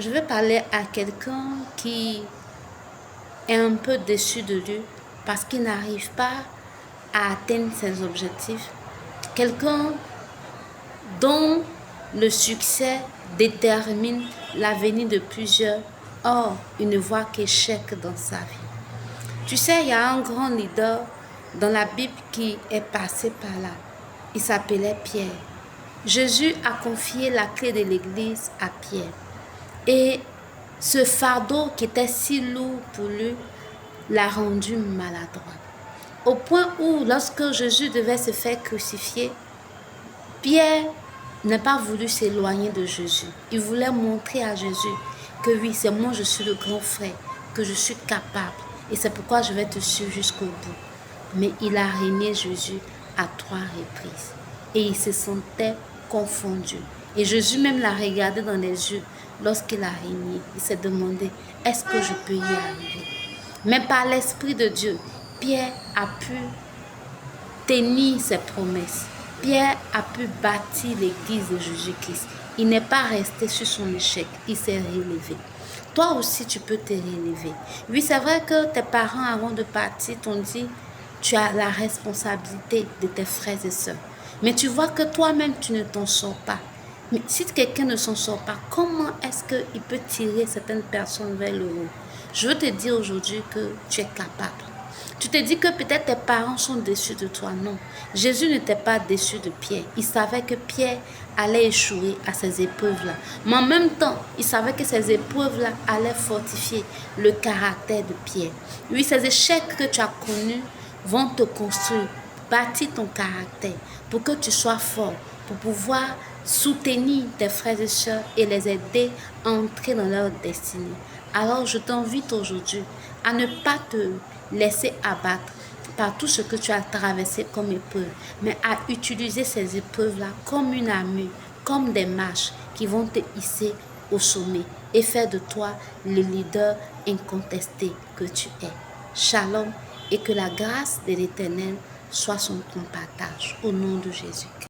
je vais parler à quelqu'un qui est un peu déçu de lui parce qu'il n'arrive pas à atteindre ses objectifs. Quelqu'un dont le succès détermine l'avenir de plusieurs. Or, il ne voit qu'échec dans sa vie. Tu sais, il y a un grand leader dans la Bible qui est passé par là. Il s'appelait Pierre. Jésus a confié la clé de l'église à Pierre. Et ce fardeau qui était si lourd pour lui l'a rendu maladroit. Au point où, lorsque Jésus devait se faire crucifier, Pierre n'a pas voulu s'éloigner de Jésus. Il voulait montrer à Jésus que oui, c'est moi, je suis le grand frère, que je suis capable. Et c'est pourquoi je vais te suivre jusqu'au bout. Mais il a régné Jésus à 3 reprises. Et il se sentait confondu. Et Jésus même l'a regardé dans les yeux lorsqu'il a régné. Il s'est demandé, est-ce que je peux y arriver? Mais par l'Esprit de Dieu, Pierre a pu tenir ses promesses. Pierre a pu bâtir l'église de Jésus-Christ. Il n'est pas resté sur son échec, il s'est relevé. Toi aussi, tu peux te relever. Oui, c'est vrai que tes parents, avant de partir, t'ont dit, tu as la responsabilité de tes frères et sœurs. Mais tu vois que toi-même, tu ne t'en sors pas. Mais si quelqu'un ne s'en sort pas, comment est-ce qu'il peut tirer certaines personnes vers le haut? Je veux te dire aujourd'hui que tu es capable. Tu te dis que peut-être tes parents sont déçus de toi. Non, Jésus n'était pas déçu de Pierre. Il savait que Pierre allait échouer à ces épreuves-là. Mais en même temps, il savait que ces épreuves-là allaient fortifier le caractère de Pierre. Oui, ces échecs que tu as connus vont te construire, bâtir ton caractère pour que tu sois fort, pour pouvoir soutenir tes frères et sœurs et les aider à entrer dans leur destinée. Alors, je t'invite aujourd'hui à ne pas te laisser abattre par tout ce que tu as traversé comme épreuve, mais à utiliser ces épreuves-là comme une armure, comme des marches qui vont te hisser au sommet et faire de toi le leader incontesté que tu es. Shalom et que la grâce de l'Éternel soit son partage au nom de Jésus.